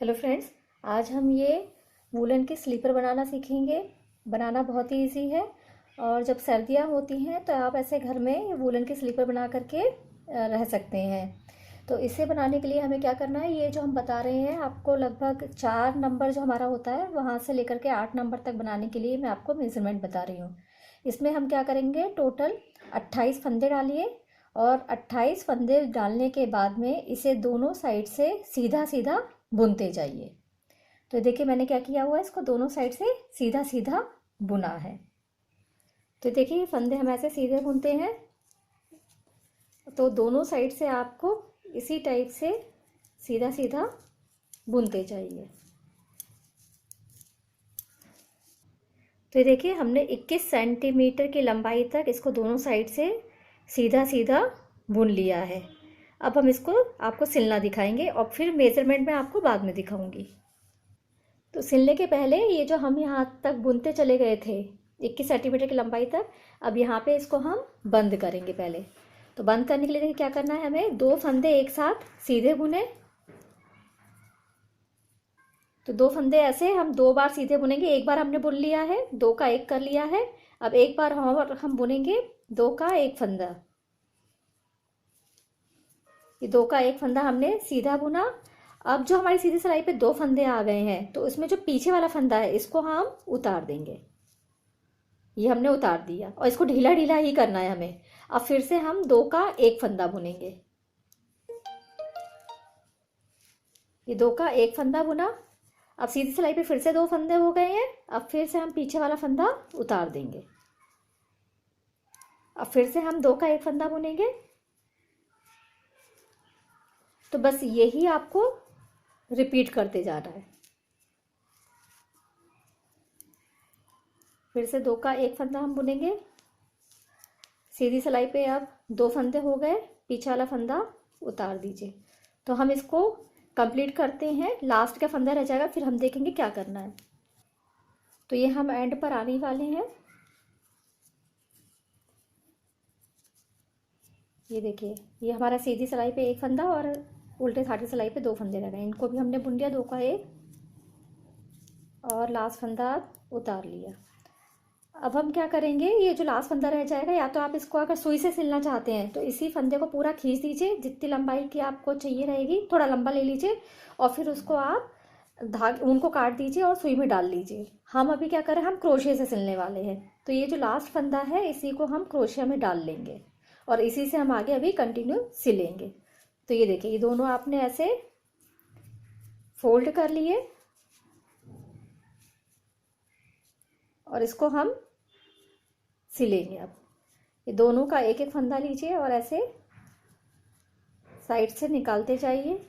Hello friends, आज हम ये वूलन के स्लीपर बनाना सीखेंगे। बनाना बहुत ही इजी है और जब सर्दियाँ होती हैं तो आप ऐसे घर में वूलन के स्लीपर बना करके रह सकते हैं। तो इसे बनाने के लिए हमें क्या करना है, ये जो हम बता रहे हैं आपको, लगभग 4 नंबर जो हमारा होता है वहाँ से लेकर के 8 नंबर तक बनाने के लिए मैं आपको मेज़रमेंट बता रही हूँ। इसमें हम क्या करेंगे, टोटल 28 फंदे डालिए और 28 फंदे डालने के बाद में इसे दोनों साइड से सीधा सीधा बुनते जाइए। तो देखिए मैंने क्या किया हुआ है, इसको दोनों साइड से सीधा सीधा बुना है। तो देखिए ये फंदे हम ऐसे सीधे बुनते हैं, तो दोनों साइड से आपको इसी टाइप से सीधा सीधा बुनते जाइए। तो ये देखिए हमने 21 सेंटीमीटर की लंबाई तक इसको दोनों साइड से सीधा सीधा बुन लिया है। अब हम इसको आपको सिलना दिखाएंगे और फिर मेज़रमेंट में आपको बाद में दिखाऊंगी। तो सिलने के पहले ये जो हम यहाँ तक बुनते चले गए थे 21 सेंटीमीटर की लंबाई तक, अब यहाँ पे इसको हम बंद करेंगे पहले। तो बंद करने के लिए देखिए क्या करना है, हमें 2 फंदे एक साथ सीधे बुने। तो 2 फंदे ऐसे हम 2 बार सीधे बुनेंगे। एक बार हमने बुन लिया है, 2 का 1 कर लिया है। अब एक बार हम बुनेंगे 2 का 1 फंदा। ये 2 का 1 फंदा हमने सीधा बुना। अब जो हमारी सीधी सिलाई पे 2 फंदे आ गए हैं, तो इसमें जो पीछे वाला फंदा है इसको हम उतार देंगे। ये हमने उतार दिया और इसको ढीला ढीला ही करना है हमें। अब फिर से हम 2 का 1 फंदा बुनेंगे। ये 2 का 1 फंदा बुना। अब सीधी सिलाई पे फिर से 2 फंदे हो गए हैं। अब फिर से हम पीछे वाला फंदा उतार देंगे। अब फिर से हम 2 का 1 फंदा बुनेंगे। तो बस यही आपको रिपीट करते जाना है। फिर से 2 का 1 फंदा हम बुनेंगे। सीधी सिलाई पे अब 2 फंदे हो गए, पीछे वाला फंदा उतार दीजिए। तो हम इसको कंप्लीट करते हैं, लास्ट का फंदा रह जाएगा, फिर हम देखेंगे क्या करना है। तो ये हम एंड पर आने वाले हैं। ये देखिए ये हमारा सीधी सिलाई पे 1 फंदा और उल्टे साटी सिलाई पे 2 फंदे रह गए। इनको भी हमने बुन लिया 2 का 1 और लास्ट फंदा उतार लिया। अब हम क्या करेंगे, ये जो लास्ट फंदा रह जाएगा, या तो आप इसको अगर सुई से सिलना चाहते हैं तो इसी फंदे को पूरा खींच दीजिए, जितनी लंबाई की आपको चाहिए रहेगी, थोड़ा लंबा ले लीजिए और फिर उसको आप ऊन को काट दीजिए और सुई में डाल लीजिए। हम अभी क्या करें, हम क्रोशिया से सिलने वाले हैं। तो ये जो लास्ट फंदा है इसी को हम क्रोशिया में डाल लेंगे और इसी से हम आगे अभी कंटिन्यू सिलेंगे। तो ये देखिए ये दोनों आपने ऐसे फोल्ड कर लिए और इसको हम सिलेंगे। अब ये दोनों का 1 1 फंदा लीजिए और ऐसे साइड से निकालते जाइए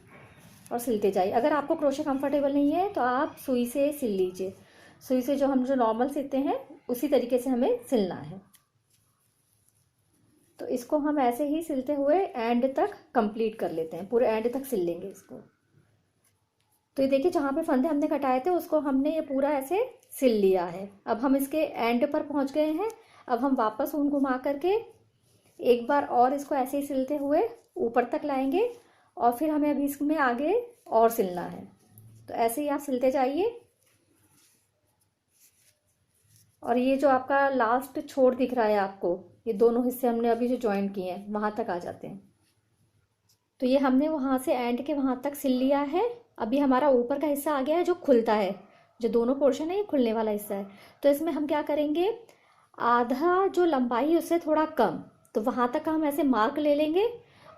और सिलते जाइए। अगर आपको क्रोशे कंफर्टेबल नहीं है तो आप सुई से सिल लीजिए। सुई से जो हम नॉर्मल सिलते हैं उसी तरीके से हमें सिलना है। तो इसको हम ऐसे ही सिलते हुए एंड तक कंप्लीट कर लेते हैं, पूरे एंड तक सिल लेंगे इसको। तो ये देखिए जहाँ पे फंदे हमने कटाए थे उसको हमने ये पूरा ऐसे सिल लिया है। अब हम इसके एंड पर पहुँच गए हैं। अब हम वापस ऊन घुमा करके एक बार और इसको ऐसे ही सिलते हुए ऊपर तक लाएंगे और फिर हमें अभी इसमें आगे और सिलना है। तो ऐसे ही आप सिलते जाइए और ये जो आपका लास्ट छोर दिख रहा है आपको, ये दोनों हिस्से हमने अभी जो ज्वाइन किए हैं वहाँ तक आ जाते हैं। तो ये हमने वहाँ से एंड के वहाँ तक सिल लिया है। अभी हमारा ऊपर का हिस्सा आ गया है जो खुलता है, जो दोनों पोर्शन है ये खुलने वाला हिस्सा है। तो इसमें हम क्या करेंगे, आधा जो लंबाई है उससे थोड़ा कम, तो वहाँ तक हम ऐसे मार्क ले लेंगे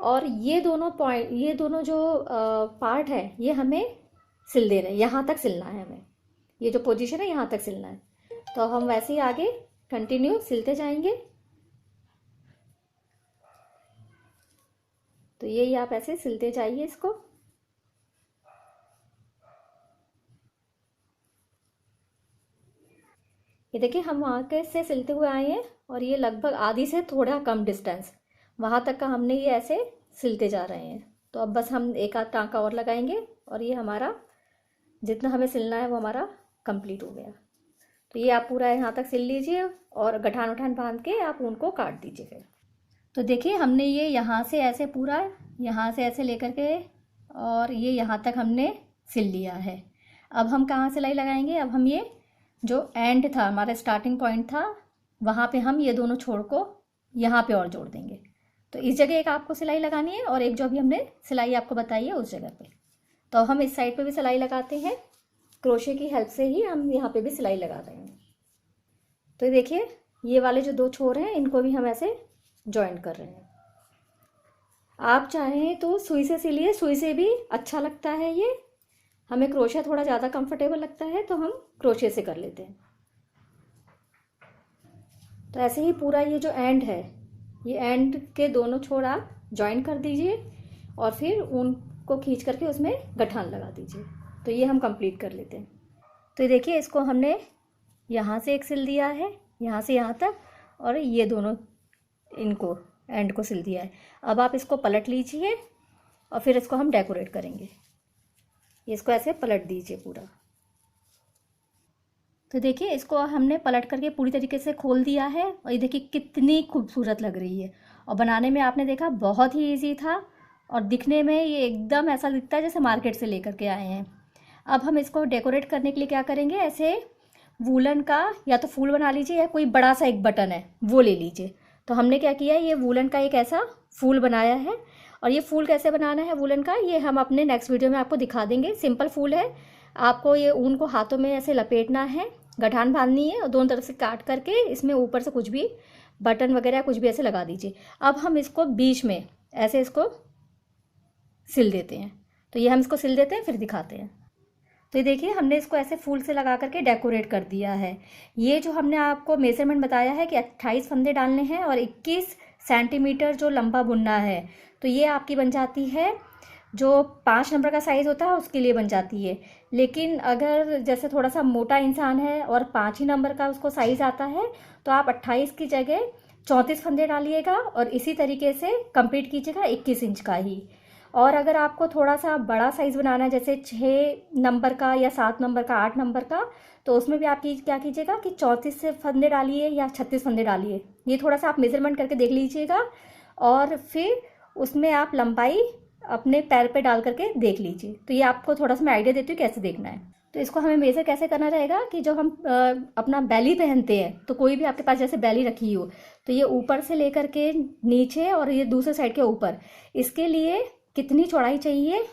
और ये दोनों पॉइंट, ये दोनों जो पार्ट है ये हमें सिल देना है, यहाँ तक सिलना है हमें। ये जो पोजीशन है यहाँ तक सिलना है। तो हम वैसे ही आगे कंटिन्यू सिलते जाएंगे। तो यही आप ऐसे सिलते जाइए इसको। ये देखिए हम वहाँ के से सिलते हुए आए हैं और ये लगभग आधी से थोड़ा कम डिस्टेंस वहाँ तक का हमने ये ऐसे सिलते जा रहे हैं। तो अब बस हम एक आध टाँका और लगाएंगे और ये हमारा जितना हमें सिलना है वो हमारा कंप्लीट हो गया। तो ये आप पूरा यहाँ तक सिल लीजिए और गठान उठान बांध के आप उनको काट दीजिए फिर। तो देखिए हमने ये यहाँ से ऐसे पूरा, यहाँ से ऐसे लेकर के और ये यहाँ तक हमने सिल लिया है। अब हम कहाँ सिलाई लगाएंगे, अब हम ये जो एंड था हमारा स्टार्टिंग पॉइंट था वहाँ पे हम ये दोनों छोर को यहाँ पे और जोड़ देंगे। तो इस जगह एक आपको सिलाई लगानी है और एक जो अभी हमने सिलाई आपको बताई है उस जगह पे। तो हम इस साइड पे भी सिलाई लगाते हैं, क्रोशे की हेल्प से ही हम यहाँ पे भी सिलाई लगा रहे हैं। तो देखिए ये वाले जो दो छोर हैं इनको भी हम ऐसे जॉइंट कर रहे हैं। आप चाहें तो सुई से सिलिए, सुई से भी अच्छा लगता है ये, हमें क्रोशा थोड़ा ज़्यादा कंफर्टेबल लगता है तो हम क्रोशे से कर लेते हैं। तो ऐसे ही पूरा ये जो एंड है, ये एंड के दोनों छोर आप जॉइन कर दीजिए और फिर ऊन को खींच करके उसमें गठान लगा दीजिए। तो ये हम कंप्लीट कर लेते हैं। तो ये देखिए इसको हमने यहाँ से एक सिल दिया है, यहाँ से यहाँ तक, और ये दोनों इनको एंड को सिल दिया है। अब आप इसको पलट लीजिए और फिर इसको हम डेकोरेट करेंगे। इसको ऐसे पलट दीजिए पूरा। तो देखिए इसको हमने पलट करके पूरी तरीके से खोल दिया है और ये देखिए कितनी खूबसूरत लग रही है। और बनाने में आपने देखा बहुत ही इजी था और दिखने में ये एकदम ऐसा दिखता है जैसे मार्केट से लेकर के आए हैं। अब हम इसको डेकोरेट करने के लिए क्या करेंगे, ऐसे वूलन का या तो फूल बना लीजिए या कोई बड़ा सा एक बटन है वो ले लीजिए। तो हमने क्या किया है, ये वूलन का एक ऐसा फूल बनाया है। और ये फूल कैसे बनाना है वूलन का, ये हम अपने नेक्स्ट वीडियो में आपको दिखा देंगे। सिंपल फूल है, आपको ये ऊन को हाथों में ऐसे लपेटना है, गठान बांधनी है और दोनों तरफ से काट करके इसमें ऊपर से कुछ भी बटन वगैरह कुछ भी ऐसे लगा दीजिए। अब हम इसको बीच में ऐसे इसको सिल देते हैं। तो ये हम इसको सिल देते हैं फिर दिखाते हैं। तो ये देखिए हमने इसको ऐसे फूल से लगा करके डेकोरेट कर दिया है। ये जो हमने आपको मेजरमेंट बताया है कि 28 फंदे डालने हैं और 21 सेंटीमीटर जो लंबा बुनना है, तो ये आपकी बन जाती है, जो 5 नंबर का साइज़ होता है उसके लिए बन जाती है। लेकिन अगर जैसे थोड़ा सा मोटा इंसान है और 5 ही नंबर का उसको साइज़ आता है तो आप 28 की जगह 34 फंदे डालिएगा और इसी तरीके से कंप्लीट कीजिएगा 21 इंच का ही। और अगर आपको थोड़ा सा बड़ा साइज़ बनाना है जैसे 6 नंबर का या 7 नंबर का, 8 नंबर का, तो उसमें भी आप क्या कीजिएगा कि 34 से फंदे डालिए या 36 फंदे डालिए। ये थोड़ा सा आप मेजरमेंट करके देख लीजिएगा और फिर उसमें आप लंबाई अपने पैर पे डाल करके देख लीजिए। तो ये आपको थोड़ा सा मैं आइडिया देती हूँ कैसे देखना है। तो इसको हमें मेजर कैसे करना रहेगा कि जो हम अपना बैली पहनते हैं, तो कोई भी आपके पास जैसे बैली रखी हो तो ये ऊपर से लेकर के नीचे और ये दूसरे साइड के ऊपर, इसके लिए कितनी चौड़ाई चाहिए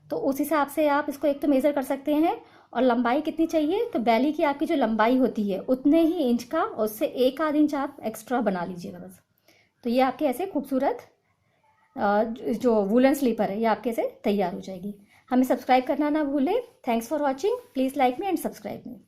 तो उस हिसाब से आप इसको एक तो मेज़र कर सकते हैं। और लंबाई कितनी चाहिए, तो बैली की आपकी जो लंबाई होती है उतने ही इंच का, उससे 1 आध इंच आप एक्स्ट्रा बना लीजिएगा बस। तो ये आपके ऐसे खूबसूरत जो वूलन स्लीपर है ये आपके से तैयार हो जाएगी। हमें सब्सक्राइब करना ना भूलें। Thanks for watching, please like me and subscribe me.